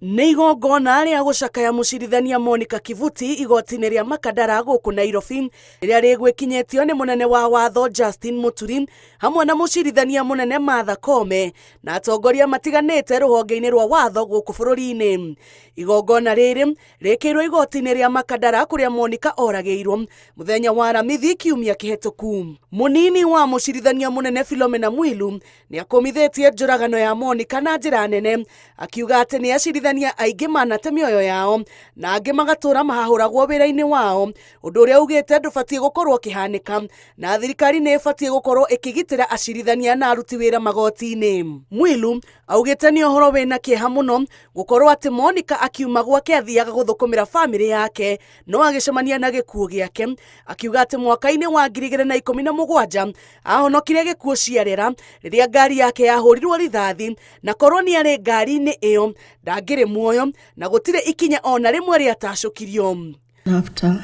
Nĩ igongona rĩa gũcakaya mũcirithania Monica Kivuti igoti-inĩ rĩa Makadara gũkũ Nairobi rĩrĩa rĩgwĩkinyĩtio nĩ mũnene wa watho Justin Muturi hamwe na mũcirithania mũnene Martha Koome na atongoria matiganĩte rũhonge-inĩ rwa watho gũkũ bũrũri-inĩ. Igongona rĩrĩ rĩkĩirwo igoti-inĩ rĩa Makadara kũrĩa Monica oragĩirwo mũthenya wa Aramithi kiumia kĩhetũku. Mũnini wa mũcirithania mũnene Philomena Mwilu nĩ akomithĩtie njũragano ya Monica na njĩra nene, akiuga atĩ nĩ acirithania aingĩ manate mĩoyo yao na angĩ magatũra mahahũragwo wĩra-inĩ wao, ũndũ ũrĩa augĩte ndũbatiĩ gũkorwo ũkĩhanĩka na thirikari nĩ ĩbatiĩ gũkorwo ĩkĩgitĩra acirithania na aruti wĩra magoti-inĩ. Mwilu augĩte nĩ ũhoro wĩna kĩeha mũno gũkorwo atĩ Monica akiuma gwake athiaga gũthũkũmĩra bamĩrĩ yake no agĩcemania na gĩkuũ gĩake, akiuga atĩ mwaka-inĩ wa 2017 ahonokire gĩkuũ ciarĩra rĩrĩa ngari yake yahũrirwo rithathi na korwo nĩ arĩ ngari-inĩ ĩyo ndangĩrĩ muoyo na gũtirĩ ikinya ona rĩmwe rĩatacũkirio. After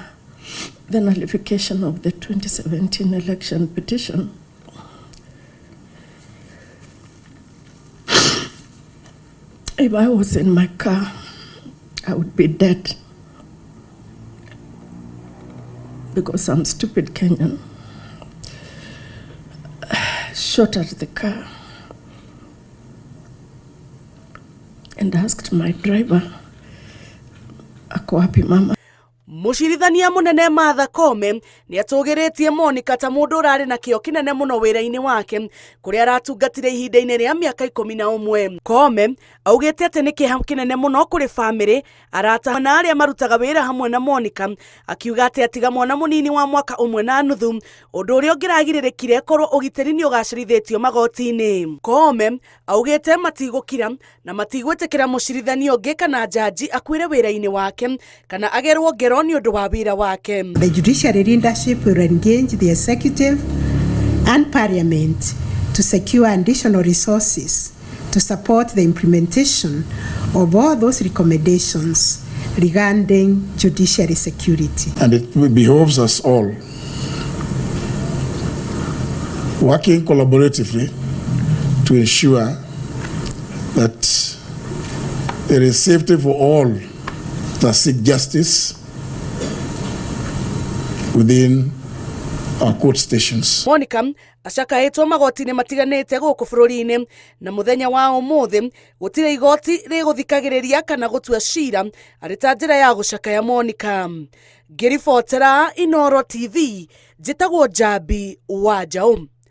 the nullification of the 2017 election petition, if I was in my car, I would be dead because some stupid Kenyan shot at the car and asked my driver, ako wapi mama? Mũcirithania mũnene Martha Koome nĩ atũgĩrĩtie Monica ta mũndũ ũrarĩ na kĩyo kĩnene mũno wĩra-inĩ wake kũrĩa aratungatire ihinda-inĩ rĩa mĩaka 11. Koome augĩte atĩ nĩ kĩeha kĩnene mũno kũrĩ bamĩrĩ, arata na arĩa marutaga wĩra hamwe na Monica, akiuga atĩ atiga mwana mũnini wa mwaka ũmwe na nuthu, ũndũ ũrĩa ũngĩragirĩrĩkire korwo ũgitĩri nĩ ũgacĩrithĩtio magoti-inĩ. Koome augĩte matigũkira na matigwĩtĩkĩra mũcirithania ũngĩ kana jaji akuĩre wĩra-inĩ wake kana agerwo ngero nĩ ũndũ wa wĩra wake. The judiciary leadership will engage the executive and parliament to secure additional resources to support the implementation of all those recommendations regarding judiciary security. And it behoves us all, working collaboratively to ensure that there is safety for all that seek justice within our court stations. Monica acakaĩtwo magoti-inĩ matiganĩte gũkũ bũrũri-inĩ na mũthenya wa ũmũthĩ gũtirĩ igoti rĩgũthikagĩrĩria kana gũtua cira arĩ ta njĩra ya gũcakaya Monica. Ngĩribotera Inooro TV, njĩtagwo Njambi wa Njaũ.